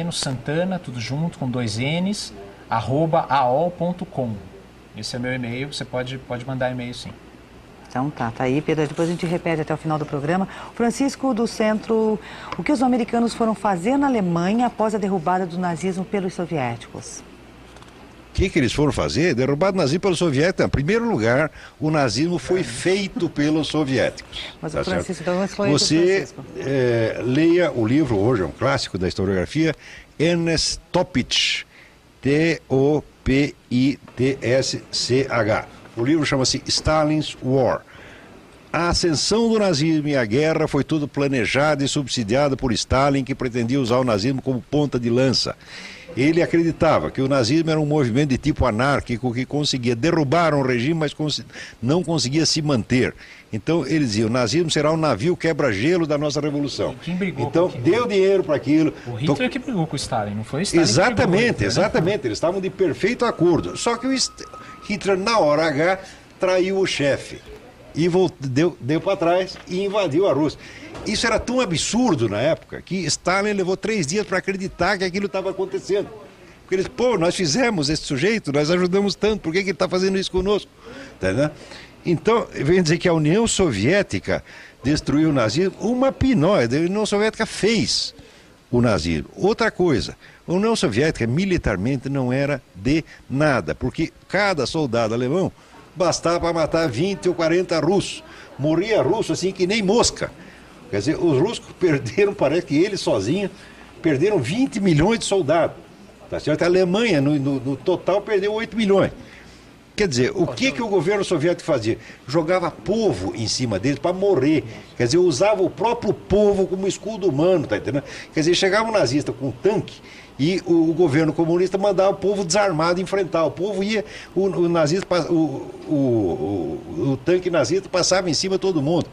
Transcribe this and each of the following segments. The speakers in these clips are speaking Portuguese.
no Santana, tudo junto, com 2 N's, @aol.com. Esse é meu e-mail, você pode mandar e-mail sim. Então tá aí, Pedro, depois a gente repete até o final do programa. Francisco do Centro, o que os americanos foram fazer na Alemanha após a derrubada do nazismo pelos soviéticos? O que eles foram fazer? Derrubar o nazismo pelos soviéticos. Em primeiro lugar, o nazismo foi feito pelos soviéticos. Mas tá o Francisco, então, você leia o livro, hoje é um clássico da historiografia, Ernest Toppitsch, T-O-P-I-T-S-C-H. O livro chama-se Stalin's War. A ascensão do nazismo e a guerra foi tudo planejado e subsidiado por Stalin, que pretendia usar o nazismo como ponta de lança. Ele acreditava que o nazismo era um movimento de tipo anárquico que conseguia derrubar um regime, mas não conseguia se manter. Então ele dizia, o nazismo será um navio quebra-gelo da nossa revolução. E quem brigou então deu dinheiro para aquilo. O Hitler que brigou com o Stalin, não foi o Stalin? Exatamente, Hitler, exatamente. Né? Eles estavam de perfeito acordo. Só que o Hitler, na hora H, traiu o chefe. E deu para trás e invadiu a Rússia. Isso era tão absurdo na época que Stalin levou 3 dias para acreditar que aquilo estava acontecendo. Porque eles, nós fizemos esse sujeito, nós ajudamos tanto, por que ele está fazendo isso conosco? Tá, então, vem dizer que a União Soviética destruiu o nazismo, uma pinóide. A União Soviética fez o nazismo. Outra coisa, a União Soviética militarmente não era de nada, porque cada soldado alemão bastava para matar 20 ou 40 russos. Morria russo assim que nem mosca. Quer dizer, os russos perderam, parece que eles sozinhos, perderam 20 milhões de soldados. Tá certo? A Alemanha, no total, perdeu 8 milhões. Quer dizer, o que o governo soviético fazia? Jogava povo em cima deles para morrer. Quer dizer, usava o próprio povo como escudo humano, tá entendendo? Quer dizer, chegava um nazista com um tanque e o governo comunista mandava o povo desarmado enfrentar. O povo ia, o tanque nazista passava em cima de todo mundo.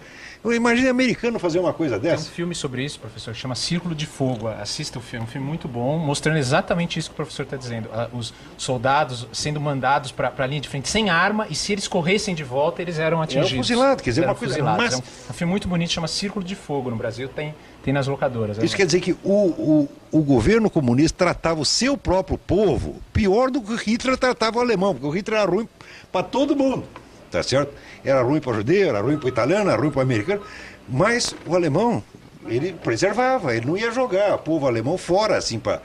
Imagina americano fazer uma coisa dessa. Tem um filme sobre isso, professor, que chama Círculo de Fogo. Assista o filme, é um filme muito bom, mostrando exatamente isso que o professor está dizendo. Os soldados sendo mandados para a linha de frente sem arma, e se eles corressem de volta, eles eram atingidos. Era fuzilado, quer dizer, uma coisa... Mas... É um filme muito bonito, chama Círculo de Fogo. No Brasil tem nas locadoras. Isso quer dizer que o governo comunista tratava o seu próprio povo pior do que o Hitler tratava o alemão, porque o Hitler era ruim para todo mundo. Tá certo? Era ruim para o judeu, era ruim para o italiano, era ruim para o americano, mas o alemão, ele preservava, ele não ia jogar o povo alemão fora, assim, para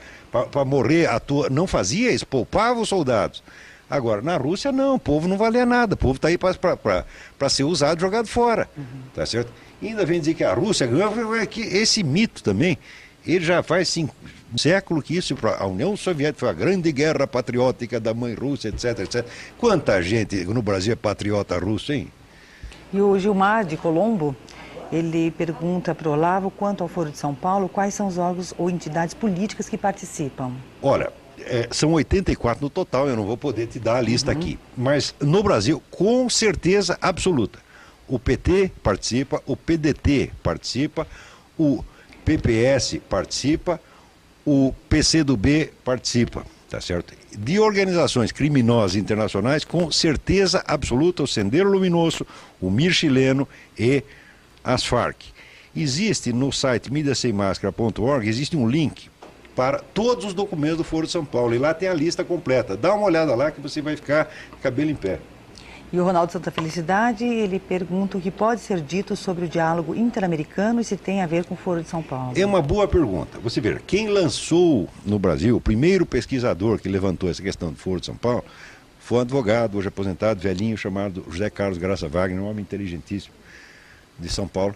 morrer à toa. Não fazia isso, poupava os soldados. Agora, na Rússia, não, o povo não valia nada, o povo está aí para ser usado, jogado fora. Tá certo? E ainda vem dizer que a Rússia ganhou, que esse mito também, ele já faz um século que isso, a União Soviética foi a grande guerra patriótica da mãe Rússia, etc, etc. Quanta gente no Brasil é patriota russo, hein? E o Gilmar de Colombo, ele pergunta para o Olavo, quanto ao Foro de São Paulo, quais são os órgãos ou entidades políticas que participam? Olha, são 84 no total, eu não vou poder te dar a lista aqui. Mas no Brasil, com certeza absoluta, o PT participa, o PDT participa, o PPS participa, o PCdoB participa, tá certo? De organizações criminosas internacionais, com certeza absoluta, o Sendero Luminoso, o Mir Chileno e as Farc. Existe no site mídiasemmascara.org, existe um link para todos os documentos do Foro de São Paulo, e lá tem a lista completa. Dá uma olhada lá que você vai ficar cabelo em pé. E o Ronaldo Santa Felicidade, ele pergunta o que pode ser dito sobre o diálogo interamericano e se tem a ver com o Foro de São Paulo. É uma boa pergunta. Você vê, quem lançou no Brasil, o primeiro pesquisador que levantou essa questão do Foro de São Paulo, foi um advogado, hoje aposentado, velhinho, chamado José Carlos Graça Wagner, um homem inteligentíssimo de São Paulo,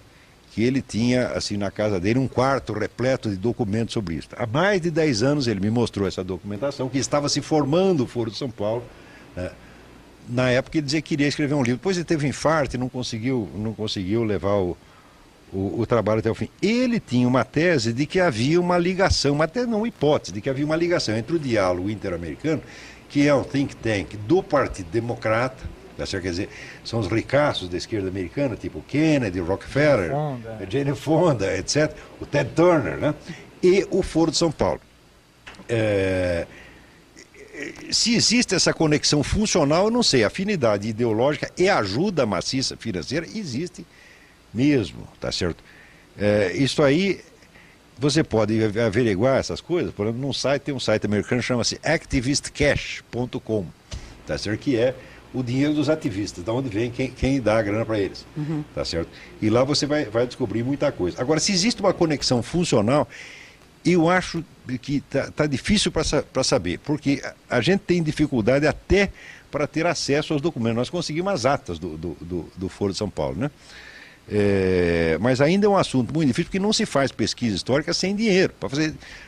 que ele tinha, assim, na casa dele, um quarto repleto de documentos sobre isso. Há mais de 10 anos ele me mostrou essa documentação, que estava se formando o Foro de São Paulo, né? Na época ele dizia que queria escrever um livro, depois ele teve um infarto e não conseguiu levar o trabalho até o fim. Ele tinha uma tese de que havia uma ligação, uma hipótese, de que havia uma ligação entre o diálogo interamericano, que é um think tank do Partido Democrata, quer dizer, são os ricaços da esquerda americana, tipo Kennedy, Rockefeller, Jane Fonda, etc., o Ted Turner, né? E o Foro de São Paulo. Se existe essa conexão funcional, eu não sei, afinidade ideológica e ajuda maciça financeira existe mesmo, tá certo? Isso aí, você pode averiguar essas coisas, por exemplo, num site, tem um site americano que chama-se activistcash.com, tá certo? Que é o dinheiro dos ativistas, de onde vem quem dá a grana para eles, tá certo? E lá você vai descobrir muita coisa. Agora, se existe uma conexão funcional, eu acho que tá difícil para saber, porque a gente tem dificuldade até para ter acesso aos documentos. Nós conseguimos as atas do Foro de São Paulo, né? Mas ainda é um assunto muito difícil, porque não se faz pesquisa histórica sem dinheiro.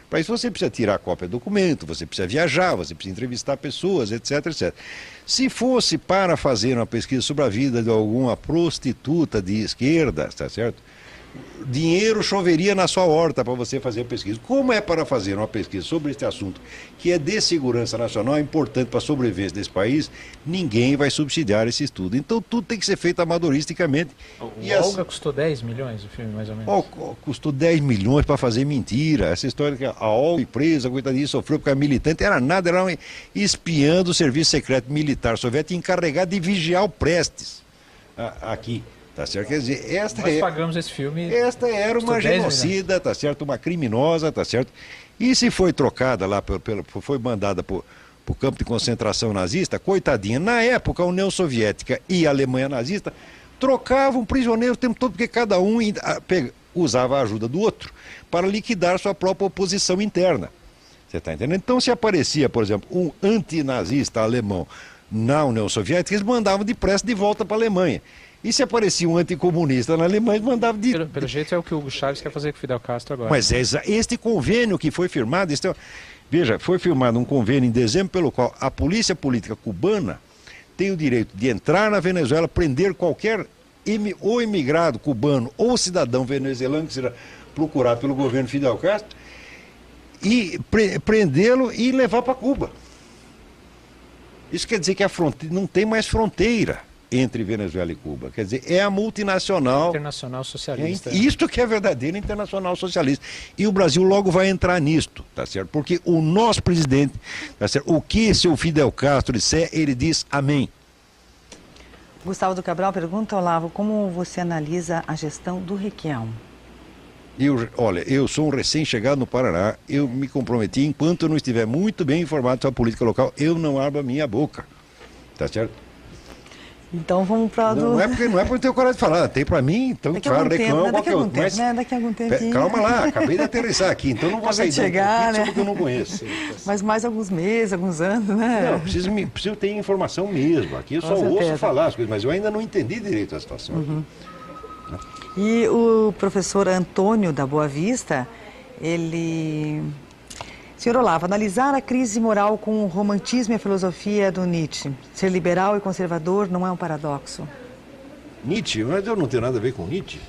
Para isso você precisa tirar cópia do documento, você precisa viajar, você precisa entrevistar pessoas, etc, etc. Se fosse para fazer uma pesquisa sobre a vida de alguma prostituta de esquerda, tá certo? Dinheiro choveria na sua horta para você fazer a pesquisa. Como é para fazer uma pesquisa sobre este assunto, que é de segurança nacional, importante para a sobrevivência desse país, ninguém vai subsidiar esse estudo. Então tudo tem que ser feito amadoristicamente. Olga custou 10 milhões o filme, mais ou menos? Custou 10 milhões para fazer mentira. Essa história que a Olga presa, coitadinha, sofreu porque era militante, era nada, era um espiã do serviço secreto militar soviético encarregado de vigiar o Prestes aqui. Tá certo? Quer dizer, nós pagamos esse filme. Esta era uma genocida, tá certo? Uma criminosa, tá certo? E se foi trocada lá, foi mandada para o campo de concentração nazista, coitadinha, na época a União Soviética e a Alemanha nazista trocavam prisioneiros o tempo todo, porque cada um usava a ajuda do outro para liquidar sua própria oposição interna. Você está entendendo? Então, se aparecia, por exemplo, um antinazista alemão na União Soviética, eles mandavam depressa de volta para a Alemanha. E se aparecia um anticomunista na Alemanha, mandava de... Pelo jeito é o que o Hugo Chávez quer fazer com o Fidel Castro agora. Mas este convênio que foi firmado... Veja, foi firmado um convênio em dezembro pelo qual a polícia política cubana tem o direito de entrar na Venezuela, prender qualquer ou imigrado cubano ou cidadão venezuelano que seja procurado pelo governo Fidel Castro, e prendê-lo e levar para Cuba. Isso quer dizer que a fronteira não tem mais fronteira entre Venezuela e Cuba. Quer dizer, é a multinacional... Internacional socialista. Isto que é verdadeira internacional socialista. E o Brasil logo vai entrar nisto, tá certo? Porque o nosso presidente, tá certo? O que seu Fidel Castro disser, ele diz amém. Gustavo do Cabral pergunta, Olavo, como você analisa a gestão do Requião? Olha, eu sou um recém-chegado no Paraná, eu me comprometi, enquanto eu não estiver muito bem informado sobre a política local, eu não abro a minha boca, tá certo? Então vamos para não é porque eu tenho coragem de falar, tem para mim, então claro, reclama qualquer outro. Mas daqui a algum tempo. Calma lá, acabei de aterrissar aqui, então não vou sair chegar, né? Porque eu não conheço. Mas mais alguns meses, alguns anos, né? Não, preciso ter informação mesmo. Aqui eu só ouço falar as coisas, mas eu ainda não entendi direito a situação. E o professor Antônio da Boa Vista, ele... Senhor Olavo, analisar a crise moral com o romantismo e a filosofia do Nietzsche. Ser liberal e conservador não é um paradoxo? Nietzsche? Mas eu não tenho nada a ver com Nietzsche.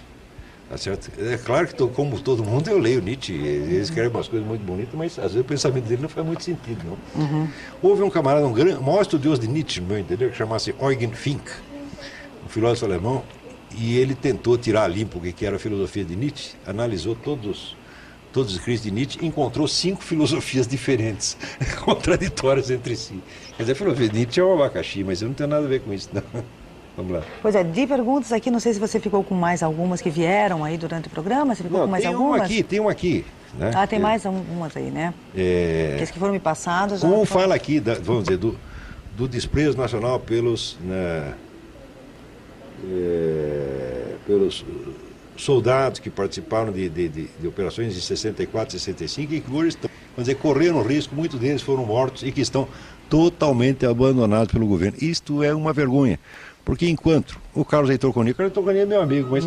Tá certo? É claro que, como todo mundo, eu leio Nietzsche. Ele escreve umas coisas muito bonitas, mas às vezes o pensamento dele não faz muito sentido, não. Houve um camarada, um maior estudioso de Nietzsche, no meu entender, que chamasse Eugen Fink, um filósofo alemão, e ele tentou tirar limpo o que era a filosofia de Nietzsche, analisou todos os escritos de Nietzsche, encontrou 5 filosofias diferentes, contraditórias entre si. Quer dizer, a filosofia de Nietzsche é um abacaxi, mas eu não tenho nada a ver com isso, não. Vamos lá. Pois é, de perguntas aqui, não sei se você ficou com mais algumas que vieram aí durante o programa, você ficou com mais algumas? Tem um aqui. Né? Tem mais algumas aí, né? As que foram me passadas. Como fala aqui, vamos dizer, do desprezo nacional pelos soldados que participaram de operações em 64, 65 e que hoje estão, vamos dizer, correram risco, muitos deles foram mortos e que estão totalmente abandonados pelo governo. Isto é uma vergonha, porque enquanto o Carlos Heitor Coni é meu amigo, mas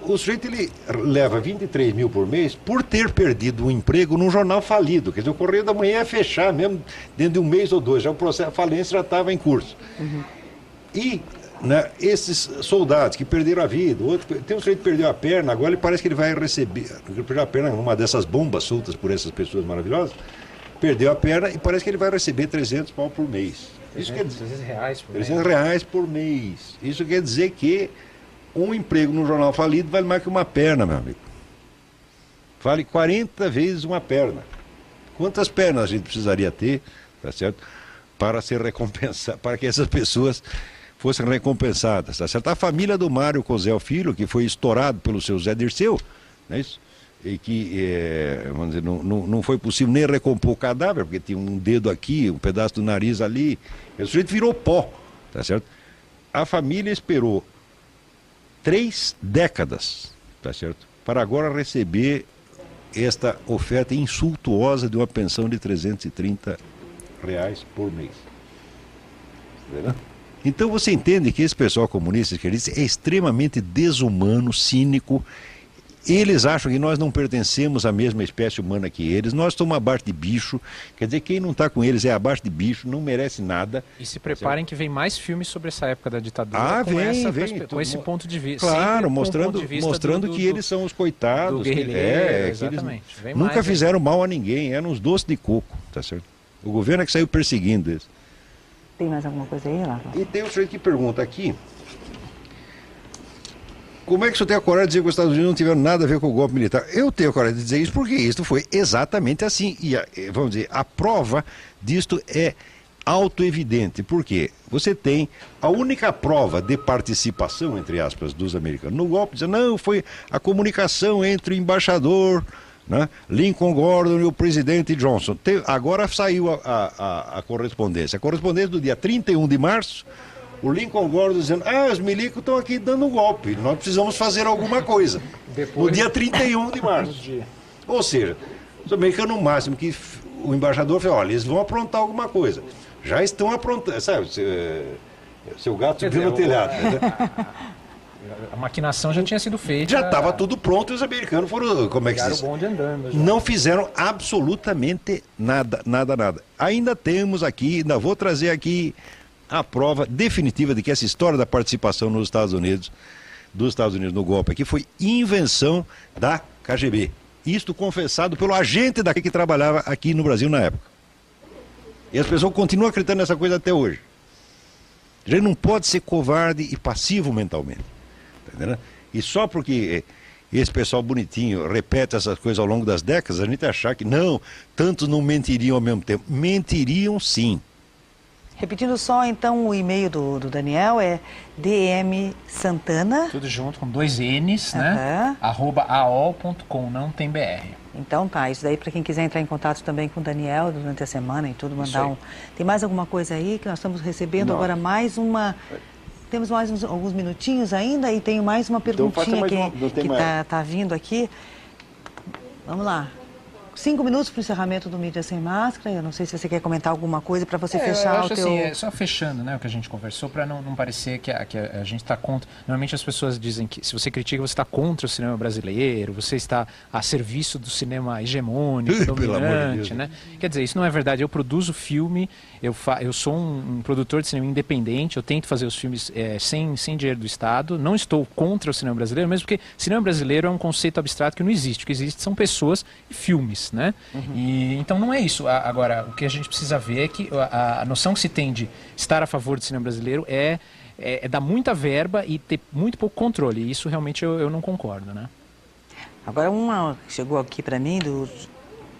o sujeito ele leva 23 mil por mês por ter perdido um emprego num jornal falido, quer dizer, o Correio da Manhã ia fechar mesmo dentro de um mês ou dois, já o processo de falência já estava em curso. E esses soldados que perderam a vida, tem um sujeito que perdeu a perna, agora ele parece que ele vai receber, perdeu a perna numa dessas bombas soltas por essas pessoas maravilhosas, perdeu a perna e parece que ele vai receber 300 pau por mês. Isso quer dizer, 300 reais por mês. 300 reais por mês. Isso quer dizer que um emprego num jornal falido vale mais que uma perna, meu amigo. Vale 40 vezes uma perna. Quantas pernas a gente precisaria ter, tá certo, para ser recompensado, para que essas pessoas fossem recompensadas, tá certo? A família do Mário Cosel Filho, que foi estourado pelo seu Zé Dirceu, não é isso? e que, vamos dizer, não foi possível nem recompor o cadáver, porque tinha um dedo aqui, um pedaço do nariz ali. O sujeito virou pó, tá certo? A família esperou 3 décadas, tá certo? Para agora receber esta oferta insultuosa de uma pensão de R$330 por mês. Entendeu? Então você entende que esse pessoal comunista esquerdista é extremamente desumano, cínico. Eles acham que nós não pertencemos à mesma espécie humana que eles, nós estamos abaixo de bicho, quer dizer, quem não está com eles é abaixo de bicho, não merece nada. E se preparem que vem mais filmes sobre essa época da ditadura com esse ponto de vista. Claro, mostrando que eles são os coitados, do guerrilheiro, que eles nunca fizeram mal a ninguém, eram uns doces de coco, tá certo? O governo é que saiu perseguindo eles. Tem mais alguma coisa aí, Rafa? E tem um sujeito que pergunta aqui, como é que o senhor tem a coragem de dizer que os Estados Unidos não tiveram nada a ver com o golpe militar? Eu tenho a coragem de dizer isso porque isso foi exatamente assim. E, vamos dizer, a prova disto é autoevidente. Por quê? Você tem a única prova de participação, entre aspas, dos americanos no golpe, dizendo, não, foi a comunicação entre o embaixador, né, Lincoln Gordon e o presidente Johnson. Agora saiu a correspondência. A correspondência do dia 31 de março, o Lincoln Gordon dizendo, os milicos estão aqui dando um golpe, nós precisamos fazer alguma coisa. No dia 31 de março. Ou seja, os americanos, no máximo, que o embaixador falou, olha, eles vão aprontar alguma coisa. Já estão aprontando, sabe, seu gato subiu no telhado. A maquinação já tinha sido feita. Já estava tudo pronto e os americanos foram, como é que se diz? O bonde andando, já. Não fizeram absolutamente nada. Ainda temos aqui, ainda vou trazer aqui a prova definitiva de que essa história da participação dos Estados Unidos no golpe aqui foi invenção da KGB. Isto confessado pelo agente daqui que trabalhava aqui no Brasil na época. E as pessoas continuam acreditando nessa coisa até hoje. A gente não pode ser covarde e passivo mentalmente. Tá entendendo? E só porque esse pessoal bonitinho repete essas coisas ao longo das décadas, a gente achar que não, tantos não mentiriam ao mesmo tempo. Mentiriam sim. Repetindo só, então, o e-mail do Daniel é dmsantana. Tudo junto, com 2 N's, né? @aol.com, não tem BR. Então tá, isso daí para quem quiser entrar em contato também com o Daniel durante a semana e tudo, mandar um... Tem mais alguma coisa aí que nós estamos recebendo agora mais uma... Temos mais alguns minutinhos ainda e tenho mais uma perguntinha que tá vindo aqui. Vamos lá. 5 minutos para o encerramento do Mídia Sem Máscara. Eu não sei se você quer comentar alguma coisa para você fechar eu acho o teu... assim, só fechando, né, o que a gente conversou, para não parecer que a gente está contra... Normalmente as pessoas dizem que se você critica, você está contra o cinema brasileiro, você está a serviço do cinema hegemônico, dominante, né? Quer dizer, isso não é verdade. Eu produzo filme, eu sou um produtor de cinema independente, eu tento fazer os filmes sem dinheiro do Estado, não estou contra o cinema brasileiro, mesmo porque cinema brasileiro é um conceito abstrato que não existe. O que existe são pessoas e filmes. Né? E, então não é isso. Agora, o que a gente precisa ver é que a noção que se tem de estar a favor do cinema brasileiro é dar muita verba e ter muito pouco controle. E isso realmente eu não concordo. Né? Agora uma chegou aqui para mim do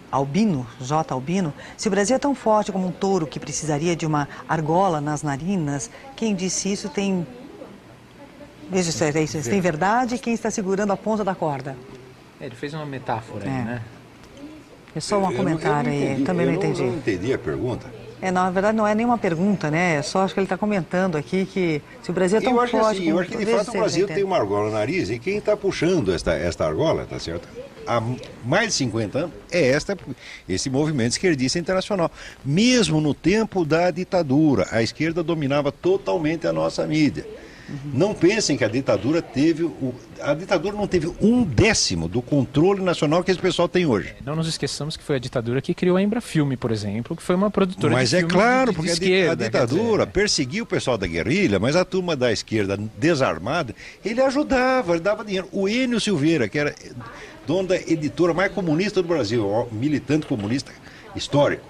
Albino, J. Albino. Se o Brasil é tão forte como um touro que precisaria de uma argola nas narinas, quem disse isso tem... Veja se tem verdade, quem está segurando a ponta da corda. Ele fez uma metáfora aí, né? É só um comentário aí, também não entendi. Eu não entendi a pergunta. Na verdade não é nenhuma pergunta, né? É só acho que ele está comentando aqui que se o Brasil é tão forte... Eu acho que de fato o Brasil tem uma argola no nariz e quem está puxando esta argola, tá certo? Há mais de 50 anos é esse movimento esquerdista internacional. Mesmo no tempo da ditadura, a esquerda dominava totalmente a nossa mídia. Não pensem que a ditadura não teve 1/10 do controle nacional que esse pessoal tem hoje. Não nos esqueçamos que foi a ditadura que criou a Embrafilme, por exemplo, que foi uma produtora de filme. Mas é claro, porque a ditadura perseguiu o pessoal da guerrilha, mas a turma da esquerda desarmada, ele ajudava, ele dava dinheiro. O Enio Silveira, que era dono da editora mais comunista do Brasil, militante comunista histórico,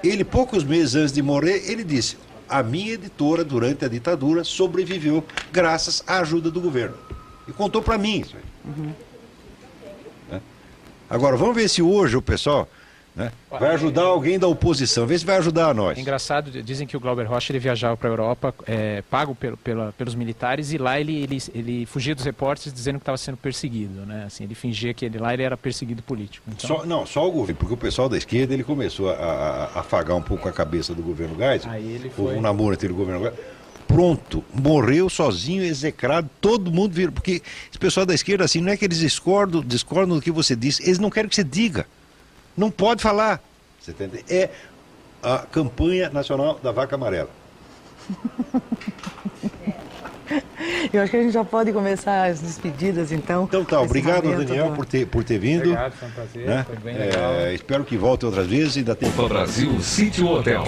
ele, poucos meses antes de morrer, ele disse: a minha editora, durante a ditadura, sobreviveu graças à ajuda do governo. E contou para mim isso aí. Agora, vamos ver se hoje o pessoal Né? Vai ajudar alguém da oposição, vê se vai ajudar a nós. É engraçado, dizem que o Glauber Rocha ele viajava para a Europa pago pelos militares e lá ele fugia dos repórteres dizendo que estava sendo perseguido, né? Assim, ele fingia que lá ele era perseguido político. Então... Só o governo, porque o pessoal da esquerda ele começou a afagar um pouco a cabeça do governo Geisel. Aí ele Houve um namoro entre o governo Geisel. Pronto, morreu sozinho, execrado, todo mundo vira. Porque esse pessoal da esquerda, assim, não é que eles discordam do que você disse, eles não querem que você diga. Não pode falar. Você entende? É a campanha nacional da vaca amarela. Eu acho que a gente já pode começar as despedidas, então. Então tá, obrigado, Daniel, por ter vindo. Obrigado, foi um prazer, né? foi bem legal. Espero que volte outras vezes, ainda tem... Brasil City Hotel.